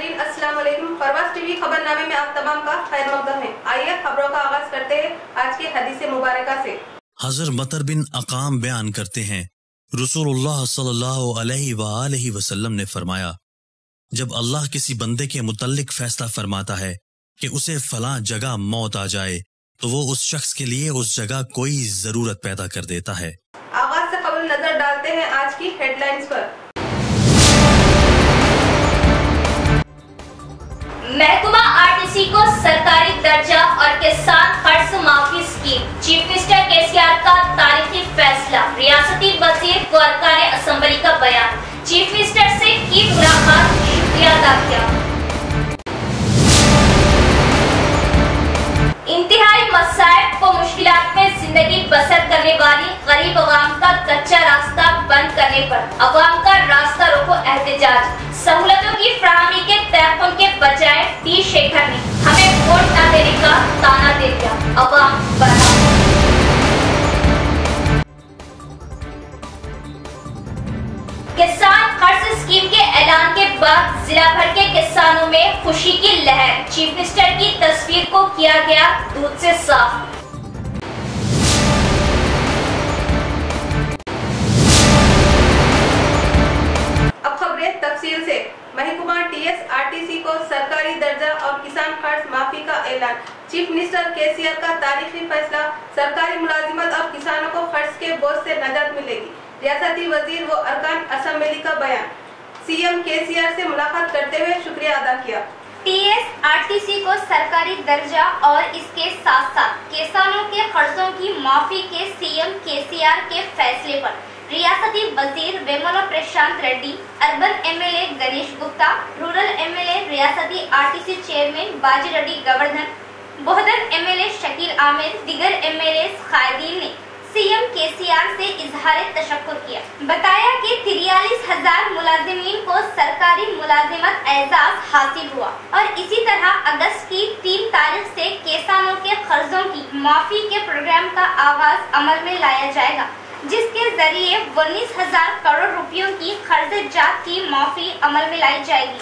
नाज़रीन अस्सलाम वालेकुम। परवाज़ टीवी खबरनामे में आप तमाम का खैर मक़दम है। आइए खबरों का आगाज करते हैं आज के हदीस मुबारका से। हज़रत मतर बिन अकाम बयान करते हैं, रसूलुल्लाह सल्लल्लाहु अलैहि वसल्लम ने फरमाया, जब अल्लाह किसी बंदे के मुतल्लिक फैसला फरमाता है कि उसे फलां जगह मौत आ जाए तो वो उस शख्स के लिए उस जगह कोई जरूरत पैदा कर देता है। आगाज से कबल नजर डालते हैं आज की हेडलाइंस पर। महकमा आरटीसी को सरकारी दर्जा और किसान कर्ज माफी स्कीम। चीफ मिनिस्टर केसीआर का तारीखी फैसला। रियासती वजीर को अरकान असेंबली का बयान। चीफ मिनिस्टर से की मुलाकात, शुक्रिया अदा किया। इंतहाई मसाइब व मुश्किलात में जिंदगी बसर करने वाली गरीब अवाम का कच्चा रास्ता बंद करने पर अवाम का रास्ता रोको एहतजाज। सहूलतों की फराहमी के तयक़ुन के बजाय टी शेखर ने हमें वोट न देने का ताना दे दिया। अवाम बना। किसान कर्ज स्कीम के ऐलान के बाद जिला भर के किसानों में खुशी की लहर। चीफ मिनिस्टर की तस्वीर को किया गया दूध से साफ। तफसील से। महकमा टीएसआरटीसी को सरकारी दर्जा और किसान कर्ज माफी का ऐलान। चीफ मिनिस्टर केसीआर का तारीखी फैसला। सरकारी मुलाजिमत और किसानों को कर्ज के बोझ से नजात मिलेगी। रियासती वजीर व अरकान असेंबली का बयान। सीएम केसीआर से मुलाकात करते हुए शुक्रिया अदा किया। टीएसआरटीसी को सरकारी दर्जा और इसके साथ साथ किसानों के कर्जों की माफी के सीएम केसीआर के फैसले पर रियासती वजीर Vemula Prashant Reddy, urban MLA Ganesh Gupta, rural MLA रियासती RTC chairman Baji Reddy Govardhan, Bodhan MLA Shakeel Aamir, दिगर एमएलए कायदीन ने सीएम केसीआर से इजहार तशक्कुर किया। बताया कि 43,000 मुलाजिमीन को सरकारी मुलाजिमत एजाज हासिल हुआ और इसी तरह अगस्त की 3 तारीख से किसानों के कर्जों की माफी के प्रोग्राम का आगाज अमल में लाया जाएगा, जिसके जरिए 19,000 करोड़ रुपयों की कर्ज-जात की माफी अमल में लाई जाएगी।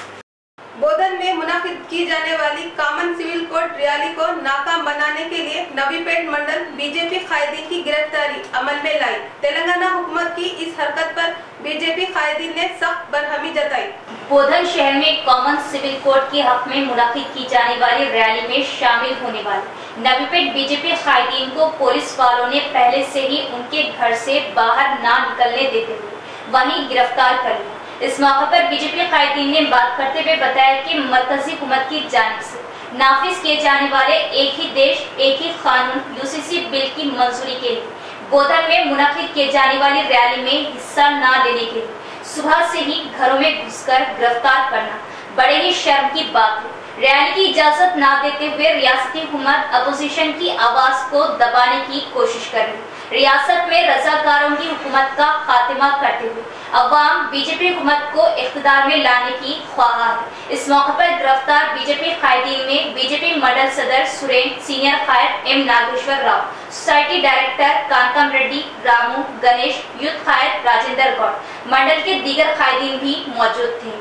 बोधन में मुनाकिद की जाने वाली कॉमन सिविल कोड रैली को नाकाम बनाने के लिए नवीपेट मंडल बीजेपी कायदीन की गिरफ्तारी अमल में लाई। तेलंगाना हुकूमत की इस हरकत पर बीजेपी कायदीन ने सख्त बरहमी जताई। बोधन शहर में कॉमन सिविल कोड के हक में मुनाकिद की जाने वाली रैली में शामिल होने वाले नवीपेट बीजेपी कायदीन को पुलिस वालों ने पहले से ही उनके घर से बाहर ना निकलने देते हुए वहीं गिरफ्तार कर लिया। इस मौके पर बीजेपी कायदीन ने बात करते हुए बताया कि मरकजी हुकूमत की जानिब से नाफिज किए जाने वाले एक ही देश एक ही कानून यूसीसी बिल की मंजूरी के लिए बोधन में मुनाकिद किए जाने वाली रैली में हिस्सा न लेने के लिए सुबह से ही घरों में घुसकर गिरफ्तार करना बड़े ही शर्म की बात है। रैली की इजाजत न देते हुए रियासती हुकूमत अपोजिशन की आवाज को दबाने की कोशिश कर रही। रियासत में रजाकारों की हुकूमत का खात्मा करते हुए अवाम बीजेपी हुकूमत को इख्तिदार में लाने की ख्वाहा है। इस मौके पर गिरफ्तार बीजेपी कायदीन में बीजेपी मंडल सदर सुरेन, सीनियर कायद M Nageshwar Rao, society director Kantam Reddy, Ramu, Ganesh, youth कायद राजेंद्र गौड़, मंडल के दीगर कायदीन भी मौजूद थे।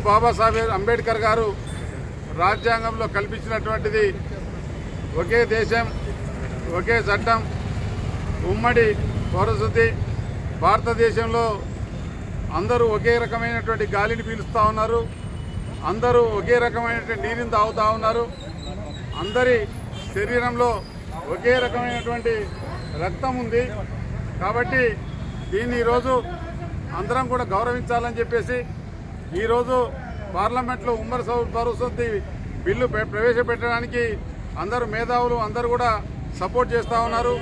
बाबा साहेब अंबेडकर गारू రాజ్యాంగంలో కల్పించినటువంటిది ఒకే దేశం ఒకే చట్టం ఉమ్మడి పౌరశుద్ధి భారతదేశంలో అందరూ ఒకే రకమైనటువంటి గాలిని పీలుస్తూ ఉన్నారు అందరూ ఒకే రకమైనటువంటి నీరుని తాగుతూ ఉన్నారు అందరి శరీరంలో ఒకే రకమైనటువంటి రక్తం ఉంది కాబట్టి దీన్ని ఈరోజు అందరం కూడా గౌరవించాలని చెప్పేసి ఈరోజు పార్లమెంట్లో ఉమ్మడి పౌరశుద్ధి బిల్లు ప్రవేశపెట్టడానికి అందరూ మేధావులు అందరూ కూడా సపోర్ట్ చేస్తూ ఉన్నారు।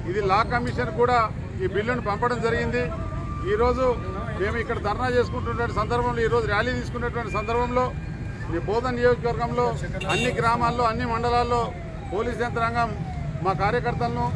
ఇది లా కమిషన్ కూడా ఈ బిల్లును పంపడం జరిగింది। ఈరోజు మేము ఇక్కడ ధర్నా చేసుకుంటున్న సందర్భంలో ఈరోజు ర్యాలీ తీసుకున్నటువంటి సందర్భంలో ఈ బోధన్ నియోజకవర్గంలో అన్ని గ్రామాల్లో అన్ని మండలాల్లో పోలీస్ యంత్రాంగం మా కార్యకర్తలను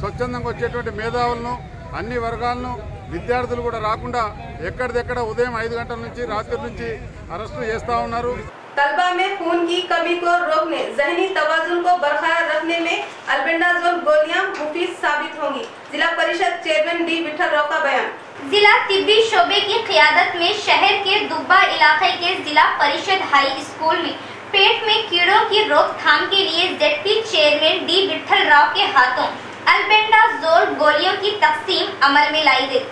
స్వచ్ఛందంగా వచ్చేటువంటి మేధావులను అన్ని వర్గాలను విద్యార్థులు కూడా రాకుండా ఎక్కడిదెక్కడ ఉదయం 5 గంటల నుంచి రాత్రి నుంచి అరెస్టు చేస్తా ఉన్నారు। तलबा में खून की कमी को रोकने, ज़हनी तवाज़ुन को बरकरार रखने में अल्बेंडाजोल गोलियां मुफीद साबित होंगी। जिला परिषद चेयरमैन डी विठल राव का बयान। जिला तिब्बी शोबे की क़ियादत में शहर के दुब्बा इलाके के जिला परिषद हाई स्कूल में पेट में कीड़ों की रोकथाम के लिए ZP chairman D Vithal Rao के हाथों अल्बेंडाजोल गोलियों की तकसीम अमल में लाई गई।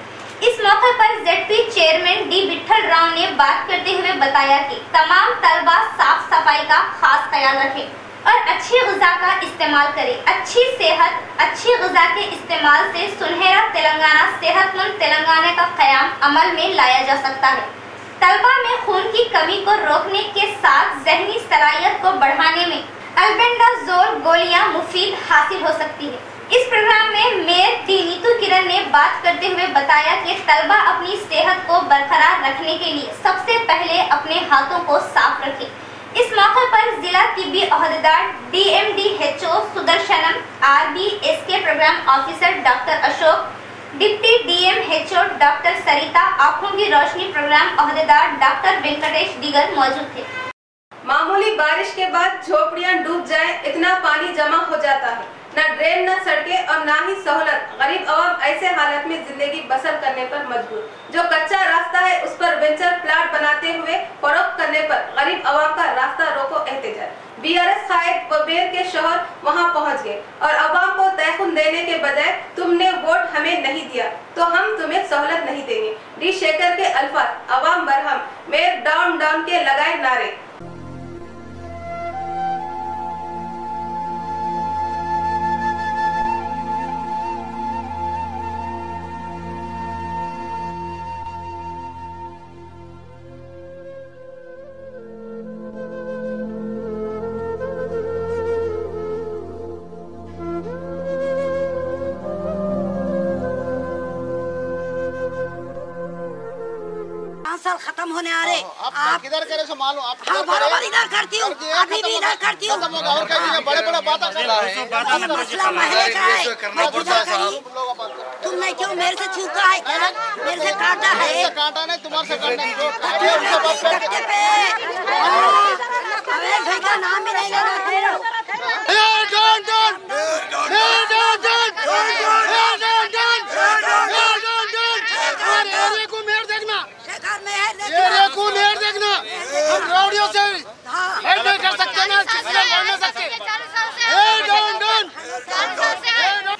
इस मौके पर ZP chairman D Vithal Rao ने बात करते हुए बताया कि तमाम तलबा साफ सफाई का खास ख्याल रखें और अच्छी ग़िज़ा का इस्तेमाल करें। अच्छी ग़िज़ा के इस्तेमाल से सुनहरा तेलंगाना, सेहतमंद तेलंगाना का क़याम अमल में लाया जा सकता है। तलबा में खून की कमी को रोकने के साथ ज़हनी सलाहियत को बढ़ाने में अल्बेंडाजोल गोलियां मुफीद हासिल हो सकती है। इस प्रोग्राम में मेयर डी नीतू किरण ने बात करते हुए बताया कि तलबा अपनी सेहत को बरकरार रखने के लिए सबसे पहले अपने हाथों को साफ रखें। इस मौके पर जिला तिब्बी ओहदेदार DMDHO Sudarshanam, RBSK programme officer doctor Ashok, deputy DMHO doctor Sarita, आँखों की रोशनी प्रोग्राम ओहदेदार डॉक्टर वेंकटेश दीगर मौजूद थे। मामूली बारिश के बाद झोपड़ियां डूब जाए इतना पानी जमा हो जाता है, न ड्रेन, न सड़कें और न ही सहूलत। गरीब आवाम ऐसे हालत में जिंदगी बसर करने पर मजबूर। जो कच्चा रास्ता है उस पर वेंचर प्लाट बनाते हुए फरोख्त करने पर गरीब आवाम का रास्ता रोको एहतजाज। BRS कायद व मेयर के शोहर वहां पहुंच गए और आवाम को तयखुन देने के बजाय तुमने वोट हमें नहीं दिया तो हम तुम्हें सहूलत नहीं देंगे। डी शेखर के अल्फाज, आवाम बरहम, मेयर डाउन डाउन के लगाए नारे। साल खत्म होने आ रहे। आप किधर करे सो मालूम आप हाँ बराबर इधर करती हूँ, अभी भी इधर करती हूँ। और कहीं बड़े-बड़े बातें कर रहे हैं। मसला महले का है, मैं किधर करी? तुमने क्यों मेरे से छूका है? मेरे से काटा है? काटा नहीं, तुम्हारे से काटने अरे भाई का नाम भी नहीं लेना।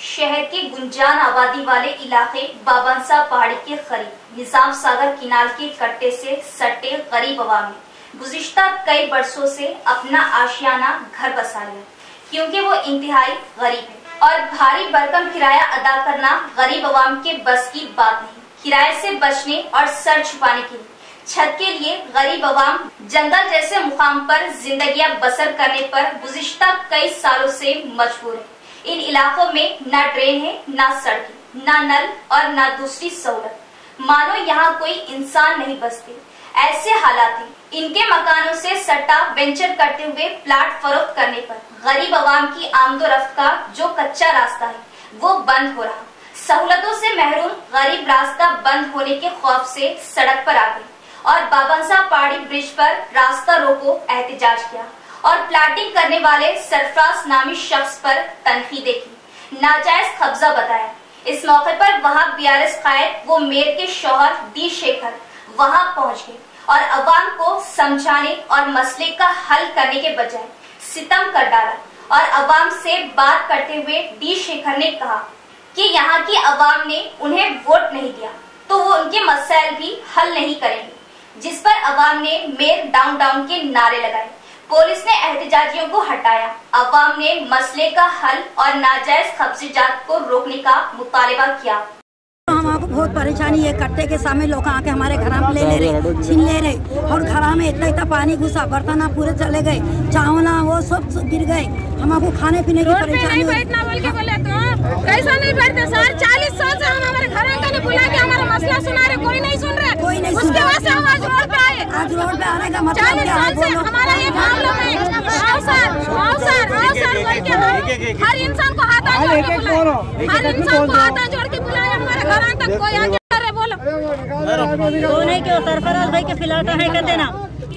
शहर के गुंजान आबादी वाले इलाके बाबनसा पहाड़ी के करीब निजाम सागर किनाल के कट्टे से सटे गरीब आवाम ने गुज़िश्ता कई बरसों से अपना आशियाना घर बसा लिया, क्योंकि वो इंतहाई गरीब है और भारी भरकम किराया अदा करना गरीब आवाम के बस की बात नहीं। किराए से बचने और सर छुपाने के लिए छत के लिए गरीब आवाम जंगल जैसे मुकाम पर जिंदगियां बसर करने पर गुज़िश्ता कई सालों से मजबूर है। इन इलाकों में न ट्रेन है, न सड़कें, न नल और न दूसरी सहूलत, मानो यहाँ कोई इंसान नहीं बसते। ऐसे हालात हैं, इनके मकानों से सट्टा वेंचर करते हुए प्लाट फरोख्त करने पर गरीब आवाम की आमदोरफ्त का जो कच्चा रास्ता है वो बंद हो रहा। सहूलतों से महरूम गरीब रास्ता बंद होने के खौफ से सड़क पर आ गए और बाबनसा पहाड़ी ब्रिज पर रास्ता रोको एहतजाज किया और प्लाटिंग करने वाले सरफराज नामी शख्स पर तनकीदें की, नाजायज कब्जा बताया। इस मौके पर वहां BRS कायद वो मेयर के शौहर डी शेखर वहां पहुंच गए और अवाम को समझाने और मसले का हल करने के बजाय सितम कर डाला और अवाम से बात करते हुए डी शेखर ने कहा कि यहाँ की अवाम ने उन्हें वोट नहीं दिया तो वो उनके मसाइल भी हल नहीं करेंगे, जिस पर अवाम ने मेयर डाउन डाउन के नारे लगाए। पुलिस ने एहतजाजियों को हटाया। अवाम ने मसले का हल और नाजायज कब्ज़ात को रोकने का मुतालबा किया। हमको बहुत परेशानी है, कट्टे के सामने लोग आके हमारे घर में ले रहे, छीन ले रहे और घर में इतना पानी घुसा, बर्तन पूरे चले गए, चावल वो सब गिर गए। हमको खाने पीने की परेशानी। बैठना बोल के बोले तो कैसा नहीं बैठते सर? 40 साल से हम हमारे घर आके बुला के हमारा मसला सुना रहे, कोई नहीं सुन रहे, कोई नहीं। उसके बाद से हम आज रोड पे आए। आज रोड पे आने का मतलब 40 साल से हमारा ये मामला है। आओ सर बोल के हर इंसान को हाथ जोड़ के बुलाए, हर इंसान को हाथ जोड़ के बुलाए। हमारे घर तक कोई आके बोलो सोने के सरफराज भाई के फिलाटा है कहते ना,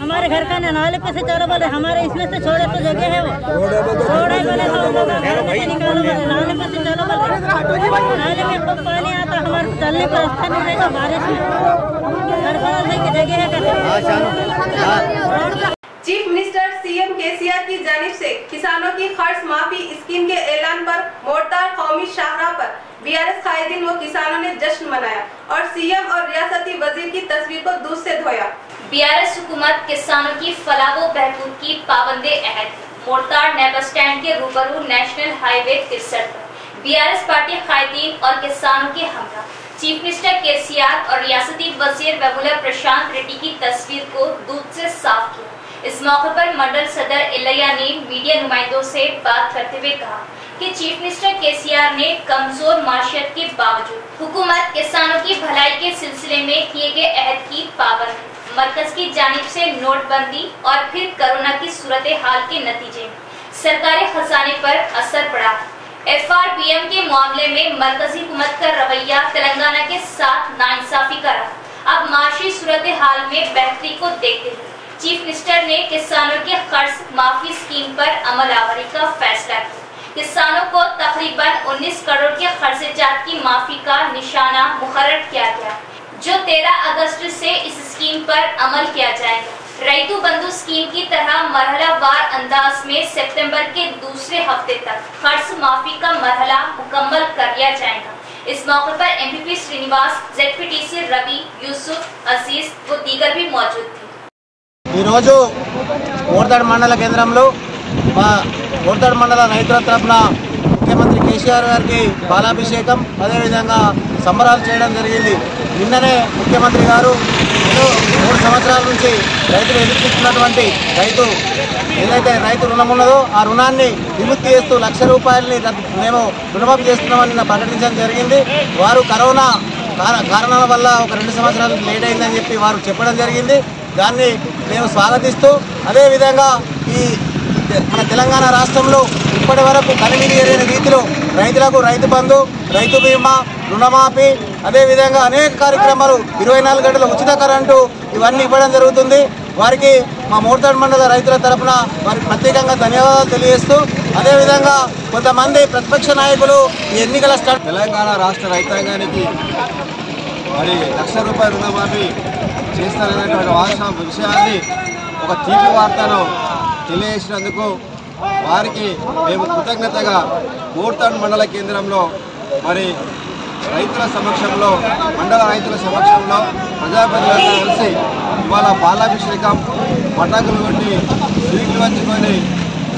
हमारे घर का नाले पे से चलो बोले, हमारे इसमें से छोड़े तो जगह है वो छोड़े बोले, तो हम लोग घर में से निकालो बोले, नाले पे से चलो बोले, नाले में खूब पानी आता, हमारे चलने पर रास्ता नहीं रहेगा बारिश में, घर पर जगह है कहते। चीफ मिनिस्टर सीएम केसीआर की जानिब से किसानों की कर्ज माफी स्कीम के ऐलान पर मोड़तार कौमी शाहराह पर बीआरएस कायदीन व किसानों ने जश्न मनाया और सीएम और रियासती वजीर की तस्वीर को दूध से धोया। बीआरएस हुकूमत किसानों की फलाह व बहबूद की पाबंदे अहद। मोड़तार नए बस स्टैंड के रूबरू नेशनल हाईवे 63 पर बीआरएस पार्टी कायदीन और किसानों के हमरा चीफ मिनिस्टर केसीआर और रियासती वजीर महबूबा प्रशांत रेड्डी की तस्वीर को दूध से साफ किया। इस मौके पर मंडल सदर इलैया ने मीडिया नुमाइंदों से बात करते हुए कहा कि चीफ मिनिस्टर केसीआर ने कमजोर माशियत के बावजूद हुकूमत किसानों की भलाई के सिलसिले में किए गए अहद की पाबंदी, मरकज की जानिब से नोटबंदी और फिर कोरोना की सूरत हाल के नतीजे में सरकारी खजाने पर असर पड़ा है। FRBM के मामले में मरकजी हुकूमत का रवैया तेलंगाना के साथ नाइंसाफी का रहा। अब माशी सूरत हाल में बेहतरी को देखते हुए चीफ मिनिस्टर ने किसानों के कर्ज माफी स्कीम पर अमल आवरी का फैसला किया। किसानों को तकरीबन 19 करोड़ के खर्चात की माफी का निशाना मुकर्रर किया गया, जो 13 अगस्त से इस स्कीम पर अमल किया जाएगा। रैतु बंधु स्कीम की तरह मरहलावार अंदाज में सितंबर के दूसरे हफ्ते तक कर्ज माफी का मरहला मुकम्मल कर लिया जाएगा। इस मौके पर MPP श्रीनिवास, ZPTC रवि, यूसुफ, अजीज व दीगर भी मौजूद थे। ఈరోజు మోర్తాడ్ మండల కేంద్రంలో మా మోర్తాడ్ మండల రైతుల తరఫున ముఖ్యమంత్రి కేసీఆర్ గారికి పాలాభిషేకం అదేవిధంగా సంబరాలు చేయడం జరిగింది. నిన్ననే ముఖ్యమంత్రి గారు 3 సంవత్సరాల నుంచి రైతులు ఎదుర్కొంటున్నటువంటి ఏదైతే రైతు రుణం ఉన్నదో ఆ రుణాన్ని విముక్తి చేస్తూ ₹1,00,000 మేము రుణమాఫీ చేస్తున్నామని ప్రకటించడం జరిగింది. వారు కరోనా కారణాల వల్ల ఒక 2 సంవత్సరాలు లేట్ అయిందని చెప్పి వారు చెప్పడం జరిగింది. దాన్ని మేము స్వాగతిస్తూ అదేవిధంగా ఈ మన తెలంగాణ రాష్ట్రంలో ఇప్పటి వరకు కనివిని ఎరిగిన రీతిలో రైతులకు రైతు బంధు, రైతు బీమా, రుణమాఫీ అదేవిధంగా అనేక కార్యక్రమాలు 24 గంటల ఉచిత కరెంటు ఇవన్నీ ఇవ్వడం జరుగుతుంది. వారికి మా మోర్తాడ్ మండల రైతుల తరఫున వారికి ప్రత్యేకంగా ధన్యవాదాలు తెలియజేస్తూ అదేవిధంగా కొంతమంది ప్రతిపక్ష నాయకులు ఈ ఎన్నికల తెలంగాణ రాష్ట్ర రైతాంగానికి మరి ₹1,00,000 రుణమాఫీ చేస్తారనేటువంటి విషయాన్ని ఒక తీపి వార్తను తెలియజేసినందుకు వారికి మేము కృతజ్ఞతగా మోర్తాడ్ మండల కేంద్రంలో మరి రైతుల సమక్షంలో మండల రైతుల సమక్షంలో ప్రజాప్రతినిధులతో కలిసి ఇవాళ పాలాభిషేకం పటాకులు కొట్టి స్వీట్లు పంచుకొని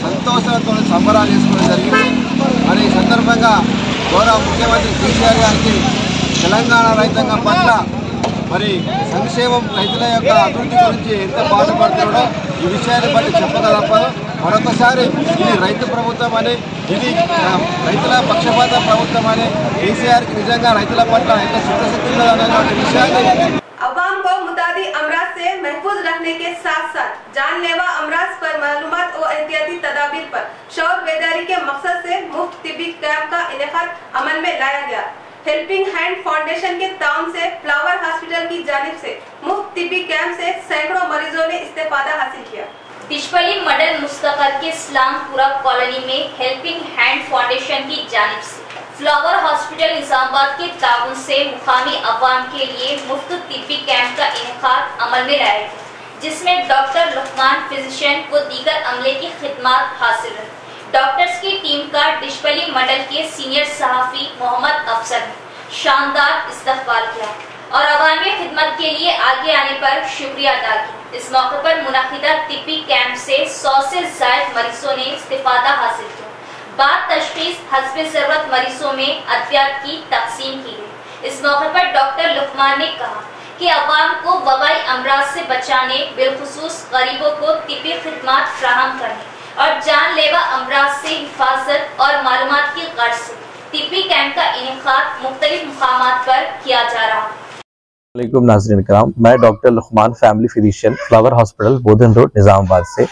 సంతోషంతో సంబరాలు చేసుకోవడం జరిగింది. మరి ఈ సందర్భంగా గౌరవ ముఖ్యమంత్రి కేసీఆర్ గారికి తెలంగాణ రైతాంగం పట్ల మరి సంక్షేమం రైతుల యొక్క అభివృద్ధి గురించి ఎంత పాటుపడుతున్నాడో ఈ విషయాన్ని బట్టి చెప్పగలపదు. మరొకసారి ఇది రైతు ప్రభుత్వం అని, ఇది రైతుల పక్షపాత ప్రభుత్వం అని, కేసీఆర్ కి నిజంగా రైతుల పట్ల ఎంత చిత్తశుద్ధి ఉన్నదన్నటువంటి విషయాన్ని अवाम को मुतादी अमराज से महफूज रखने के साथ साथ जानलेवा अमराज पर मालूमात और एहतियाती तदाबीर पर शौर बेदारी के मकसद से मुफ्त तिब्बी कैंप का इनेकाद अमल में लाया गया। हेल्पिंग हैंड फाउंडेशन के ताउन से फ्लावर हॉस्पिटल की जानिब से मुफ्त तिब्बी कैंप से सैकड़ों मरीजों ने इस्तेफादा हासिल किया। दिशपली मॉडल मुस्तफर के इस्लामपुरा कॉलोनी में हेल्पिंग हैंड फाउंडेशन की जानिब से फ्लावर हॉस्पिटल निजामाबाद के ताउन से मुकामी अवाम के लिए मुफ्त तिब्बी कैंप का इनेकाद अमल में लाया गया, जिसमें डॉक्टर लुकमान फिजिशियन व दीगर अमले की खिदमत हासिल रही। डॉक्टर्स की टीम का डिशपली मंडल के सीनियर सहाफी मोहम्मद अफसर ने शानदार इस्तकबाल किया और अवामी खिदमत के लिए आगे आने पर शुक्रिया अदा किया। इस मौके पर मुनाकिदा तिब्बी कैंप से 100 से ज्यादा मरीजों ने इस्तेफादा हासिल किया। बाद तशखीस हस्बे जरूरत मरीजों में अद्वियात की तकसीम की गई। इस मौके पर डॉक्टर लुकमान ने कहा कि अवाम को वबाई अमराज से बचाने, बिलखुसूस गरीबों को तिब्बी खिदमत फ्राहम करने और जानलेवा अमराज से हिफाजत और मालूमात की गर्ज से तिब्बी कैंप का इनेकाद मुख्तलिफ मुकामात पर किया जा रहा है। वालेकुम नाज़रीन कराम, मैं doctor Luqman family physician flower hospital Bodhan road Nizamabad से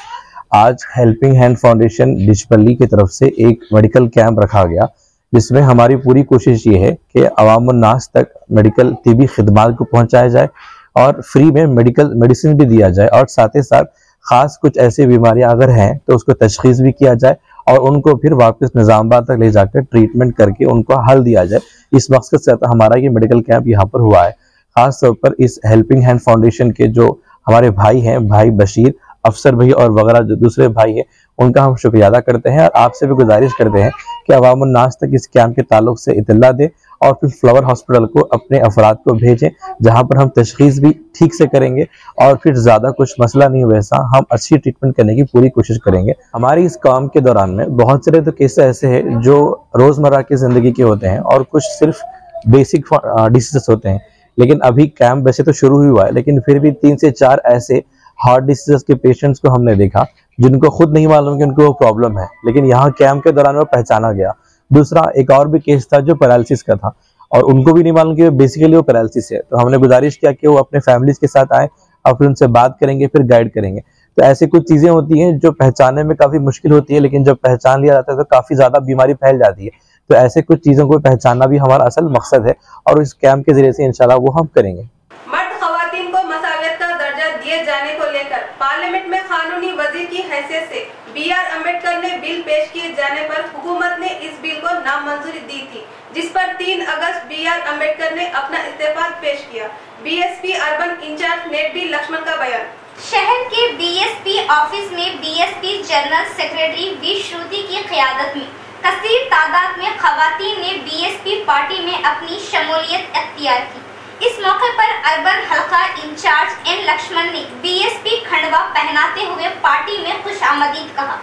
आज हेल्पिंग हैंड फाउंडेशन डिशपल्ली की तरफ से एक मेडिकल कैंप रखा गया, जिसमें हमारी पूरी कोशिश ये है कि अवाम नास तक मेडिकल तिब्बी खिदमात को पहुंचाया जाए और फ्री में मेडिसिन भी दिया जाए, और साथ ही साथ खास कुछ ऐसी बीमारियां अगर हैं तो उसको तशखीस भी किया जाए और उनको फिर वापस निजामाबाद तक ले जाकर ट्रीटमेंट करके उनको हल दिया जाए। इस मकसद से हमारा ये मेडिकल कैंप यहाँ पर हुआ है। खास तौर पर इस हेल्पिंग हैंड फाउंडेशन के जो हमारे भाई हैं, भाई बशीर, अफसर भाई और वगैरह जो दूसरे भाई हैं, उनका हम शुक्रिया अदा करते हैं और आपसे भी गुजारिश करते हैं कि अवामुन नास तक इस कैंप के ताल्लुक से इत्तला दें और फिर फ्लावर हॉस्पिटल को अपने अफराद को भेजें, जहां पर हम तशखीस भी ठीक से करेंगे और फिर ज्यादा कुछ मसला नहीं, वैसा हम अच्छी ट्रीटमेंट करने की पूरी कोशिश करेंगे। हमारी इस काम के दौरान में बहुत सारे तो केस ऐसे हैं जो रोजमर्रा की जिंदगी के होते हैं और कुछ सिर्फ बेसिक डिसीजेस होते हैं, लेकिन अभी कैंप वैसे तो शुरू ही हुआ है, लेकिन फिर भी 3 से 4 ऐसे हार्ट डिसीजेस के पेशेंट्स को हमने देखा जिनको खुद नहीं मालूम कि उनको वो प्रॉब्लम है, लेकिन यहाँ कैंप के दौरान वो पहचाना गया। दूसरा एक और भी केस था जो पैरालिसिस का था और उनको भी नहीं मालूम कि बेसिकली वो पैरालिसिस है, तो हमने गुजारिश किया कि वो अपने फैमिलीज के साथ आए और फिर उनसे बात करेंगे, फिर गाइड करेंगे। तो ऐसी कुछ चीजें होती हैं जो पहचानने में काफी मुश्किल होती है, लेकिन जब पहचान लिया जाता है तो काफी ज्यादा बीमारी फैल जाती है। तो ऐसे कुछ चीजों को पहचानना भी हमारा असल मकसद है और इस कैंप के जरिए से इंशाल्लाह वो हम करेंगे। मर्द खवातीन को मसावियत का दर्जा दिए जाने को लेकर पार्लियामेंट में कानूनी वजीर की हैसियत से BR अम्बेडकर ने बिल पेश किए जाने पर हुकूमत ने इस बिल को नामंजूरी दी थी, जिस पर 3 अगस्त BR अम्बेडकर ने अपना इस्तीफा पेश किया। BSP अर्बन इंचार्ज नेट लक्ष्मण का बयान। शहर के BSP ऑफिस में BSP general secretary V Shruti की क़यादत में कसीर तादाद में खवातीन ने BSP पार्टी में अपनी शमूलियत अख्तियार की। इस मौके पर अर्बन हल्का इंचार्ज N लक्ष्मण ने BSP खंडवा पहनाते हुए पार्टी में खुशामदीद कहा।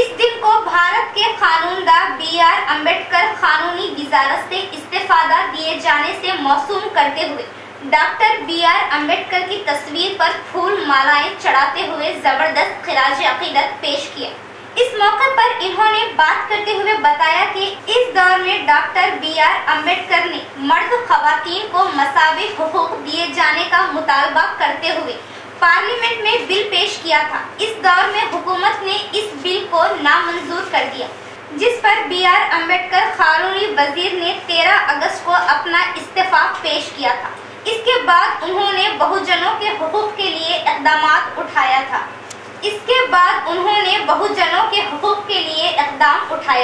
इस दिन को भारत के कानूनदा BR अम्बेडकर कानूनी वजारत से इस्तीफा दिए जाने से मौसूम करते हुए डॉक्टर BR अम्बेडकर की तस्वीर पर फूल मालाएं चढ़ाते हुए जबरदस्त खिराज अकीदत पेश किया। इस मौके पर इन्होंने बात करते हुए बताया कि इस दौर में डॉक्टर BR अम्बेडकर ने मर्द खवातीन को मसावी हुकूक दिए जाने का मुतालबा करते हुए पार्लियामेंट में बिल पेश किया था। इस दौर में हुकूमत ने इस बिल को नामंजूर कर दिया, जिस पर BR अम्बेडकर कानूनी वजीर ने 13 अगस्त को अपना इस्तीफा पेश किया था। इसके बाद उन्होंने बहुजनों के हुकूक के लिए इक़दाम उठाया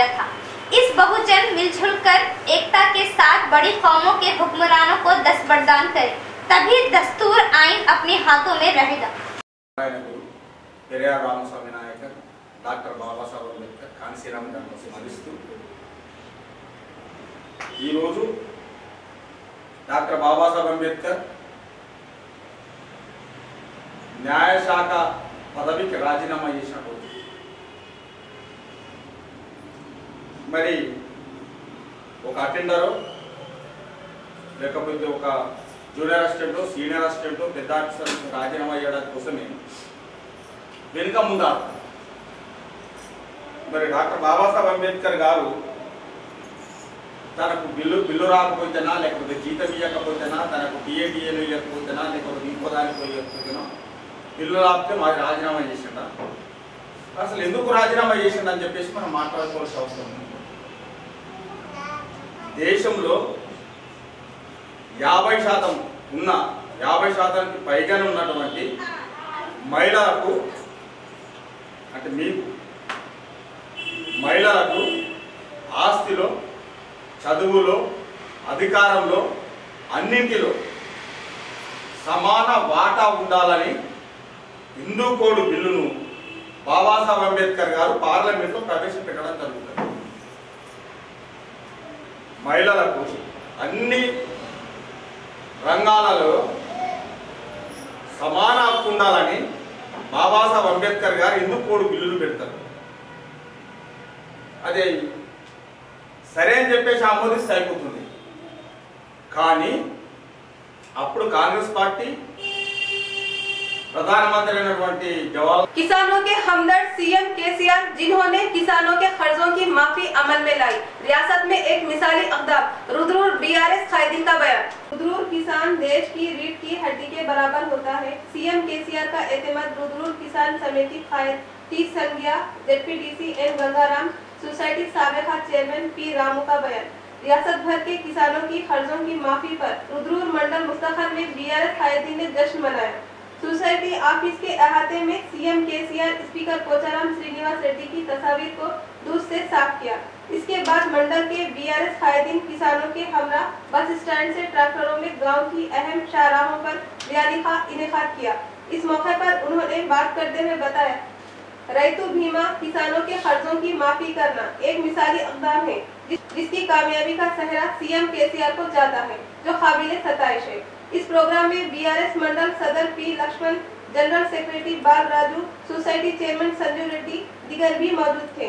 था। इस बहुजन मिलजुल कर एकता के साथ बड़ी कौमों के हुक्मरानों को दस्तबरदार करे, तभी दस्तूर आइन अपने हाथों में रहेगा। पेरियार रामस्वामी नायकर డాక్టర్ బాబాసాహెబ్ అంబేద్కర్ కాంశీరామ్ గారిని స్మరిస్తూ ఈ రోజు డాక్టర్ బాబాసాహెబ్ అంబేద్కర్ న్యాయశాఖ పదవికి రాజీనామా చేసిన రోజు. మరి ఒక అటెండరో లేకపోతే ఒక జూనియర్ అసిస్టెంటో సీనియర్ అసిస్టెంటో పెద్ద ఆఫీసర్ రాజీనామా చేయడానికి కోసమే వెనుక ముందారు. మరి డాక్టర్ బాబాసాహెబ్ అంబేద్కర్ గారు తనకు బిల్లు రాకపోతేనా లేకపోతే జీతం ఇవ్వకపోతేనా తనకు టీఏడిఏలు ఇవ్వకపోతేనా లేకపోతే ఇంకో దానికి ఇవ్వకపోతేనా బిల్లు రాకపోతే మాకు రాజీనామా చేసిండ. అసలు ఎందుకు రాజీనామా చేసిండ అని చెప్పేసి మనం మాట్లాడుకోవాల్సిన అవసరం ఉంది. దేశంలో 50% ఉన్న 50%కి పైగానే ఉన్నటువంటి మహిళలకు అంటే మీకు మహిళలకు ఆస్తిలో చదువులో అధికారంలో అన్నింటిలో సమాన వాటా ఉండాలని హిందూ కోడ్ బిల్లును బాబాసాహెబ్ అంబేద్కర్ గారు పార్లమెంట్లో ప్రవేశపెట్టడం జరుగుతుంది. మహిళలకు అన్ని రంగాలలో సమాన హక్కు ఉండాలని బాబాసాహెబ్ అంబేద్కర్ గారు హిందూ కోడ్ బిల్లులు పెడతారు. అదే సరే అని చెప్పేసి ఆమోదిస్తే అయిపోతుంది. కానీ అప్పుడు కాంగ్రెస్ పార్టీ प्रधानमंत्री जवाहर किसानों के हमदर्द सीएम केसीआर जिन्होंने किसानों के कर्जों की माफी अमल में लाई, रियासत में एक मिसाली इक़दाम। रुद्रुर BRS कायदीन का बयान। रुद्रुर किसान देश की रीढ़ की हड्डी के बराबर होता है। सीएम केसीआर का एतमाद। रुद्रुर किसान समिति कायद T Sangya ZPDC N Gangaram society साबिका चेयरमैन P रामू का बयान। रियासत भर के किसानों की कर्जों की माफी पर रुद्रपुर मंडल मुस्तखर में बीआरएस कायदीन ने जश्न मनाया। सोसाइटी ऑफिस के अहाते में CM KCR speaker Pocharam Srinivas Reddy की तस्वीर को दूध से साफ किया। इसके बाद मंडल के बीआरएस कायदीन किसानों के हमरा बस स्टैंड से ट्रैक्टरों में गांव की अहम शाहराहों पर रैली का इनेकाद किया। इस मौके पर उन्होंने बात करते हुए बताया, रैतु बीमा किसानों के कर्जों की माफी करना एक मिसाली इक़दाम है जिसकी कामयाबी का सेहरा सीएम केसीआर को जाता है, जो काबिले सताइश है। इस प्रोग्राम में बीआरएस मंडल सदर पी लक्ष्मण, जनरल सेक्रेटरी बाल राजू, सोसाइटी चेयरमैन संजू रेड्डी दीगर भी मौजूद थे।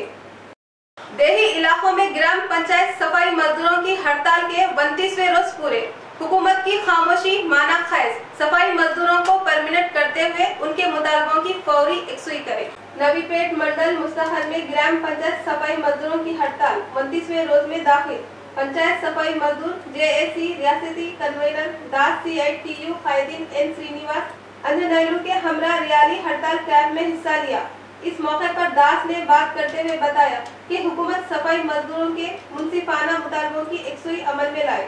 देही इलाकों में ग्राम पंचायत सफाई मजदूरों की हड़ताल के 32वें रोज पूरे। हुकूमत की खामोशी माना खैज, सफाई मजदूरों को परमानेंट करते हुए उनके मुतालबों की फौरी यकसुई करे। नवीपेट मंडल मुस्तखर में ग्राम पंचायत सफाई मजदूरों की हड़ताल 32वें रोज में दाखिल। पंचायत सफाई मजदूर जेएसी रियासती कन्वीनर दास CITU कायदीन N श्रीनिवास अंजनेरू के हमरा रियाली हड़ताल कैंप में हिस्सा लिया। इस मौके पर दास ने बात करते हुए बताया कि हुकूमत सफाई मजदूरों के मुंसिफाना मुतालबों की यकसुई अमल में लाए।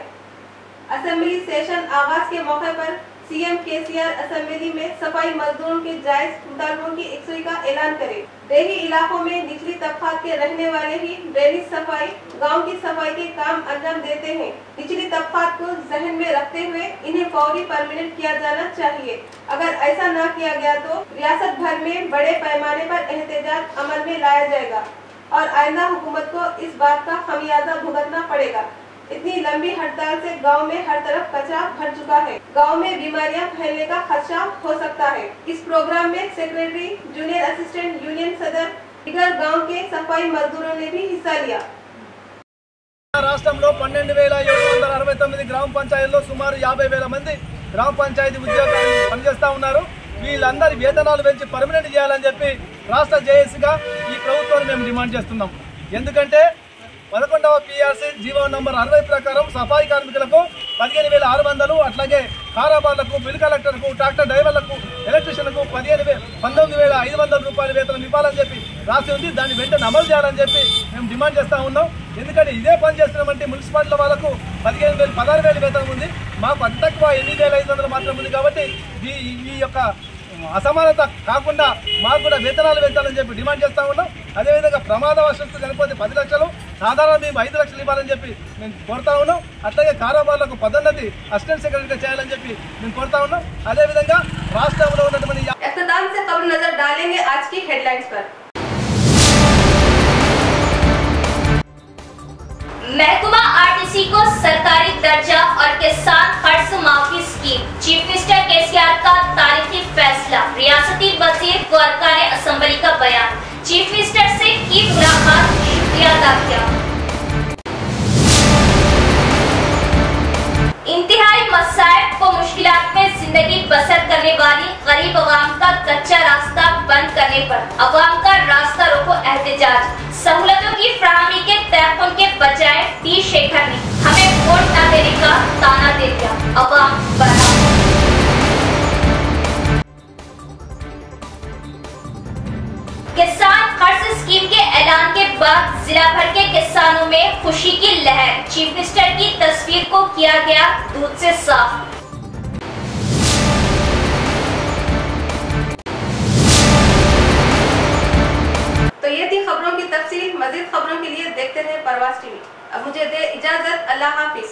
असेंबली सेशन आगाज के मौके पर सीएम केसीआर असेंबली में सफाई मजदूरों के जायज मुतालबों की यकसुई का ऐलान करे। देही इलाकों में निचली तबका के रहने वाले ही ड्रेनेज सफाई, गांव की सफाई के काम अंजाम देते हैं। निचली तबका को जहन में रखते हुए इन्हें फौरी परमानेंट किया जाना चाहिए। अगर ऐसा न किया गया तो रियासत भर में बड़े पैमाने पर एहतजाज अमल में लाया जाएगा और आइंदा हुकूमत को इस बात का खमियाजा भुगतना पड़ेगा। इतनी लंबी हड़ताल से गांव में हर तरफ कचरा भर चुका है। गांव में बीमारियां फैलने का खदशा हो सकता है। इस प्रोग्राम में सेक्रेटरी, जूनियर असिस्टेंट, यूनियन सदर, दीगर गांव के सफाई मजदूरों ने भी हिस्सा लिया। రాష్ట్రంలో 12,769 గ్రామ పంచాయతీల్లో సుమారు 50,000 మంది గ్రామ పంచాయతీ ఉద్యోగులు పనిచేస్తా ఉన్నారు. వీళ్ళందరి వేతనాలు పెంచి పర్మనెంట్ చేయాలని చెప్పి రాష్ట్ర జేఏసీగా ఈ ప్రభుత్వాన్ని మేము డిమాండ్ చేస్తున్నాం. ఎందుకంటే 11వ PRC జీవో నంబర్ 60 ప్రకారం సఫాయి కార్మికులకు 15,600, అట్లాగే కారాబార్లకు, బిల్ కలెక్టర్కు, ట్రాక్టర్ డ్రైవర్లకు, ఎలక్ట్రీషియన్లకు 19,500 రూపాయల వేతనం ఇవ్వాలని చెప్పి రాసి ఉంది. దాన్ని వెంటనే అమలు చేయాలని చెప్పి మేము డిమాండ్ చేస్తా ఉన్నాం. ఎందుకంటే ఇదే పని చేస్తున్నామంటే మున్సిపాలిటీల వాళ్ళకు 15,000, 16,000 వేతనం ఉంది. మాకు అతి తక్కువ 8,500 మాత్రం ఉంది. కాబట్టి ఈ యొక్క అసమానత కాకుండా మాకు కూడా వేతనాలు పెంచాలని చెప్పి డిమాండ్ చేస్తా ఉన్నాం. అదేవిధంగా ప్రమాదవశాత్తు చనిపోతే 10 లక్షలు, సాధారణ మేము 5 లక్షలు ఇవ్వాలని చెప్పి మేము కోరుతా ఉన్నాం. అట్లాగే కారోబార్లకు పదోన్నతి అసిస్టెంట్ సెక్రటరీగా చేయాలని చెప్పి మేము కోరుతా ఉన్నాం. అదేవిధంగా రాష్ట్రంలో ఉన్నటువంటి इख्तिताम से खबर नजर डालेंगे आज की हेडलाइंस पर। महकमा आरटीसी को सरकारी दर्जा और किसान कर्ज माफी स्कीम, चीफ मिनिस्टर केसीआर का तारीखी फैसला, रियासती वजीर गोरखा ने असेंबली का बयान, चीफ मिनिस्टर से की मुलाकात, शुक्रिया अदा किया। इंतहाई मसाइब को मुश्किलात में जिंदगी बसर करने वाली गरीब अवाम का कच्चा रास्ता बंद करने पर अवाम का रास्ता रोको एहतजाज, सहूलतों की फराहमी के तहफ़्फ़ुज़ के बजाय टी शेखर ने हमें वोट न देने का ताना दे दिया, अवाम बढ़ा। किसान कर्ज स्कीम के ऐलान के बाद जिला भर के किसानों में खुशी की लहर, चीफ मिनिस्टर की तस्वीर को किया गया दूध से साफ। तो ये थी खबरों की तफसील। मजीद खबरों के लिए देखते रहे परवास टीवी। अब मुझे दे इजाजत, अल्लाह हाफिज।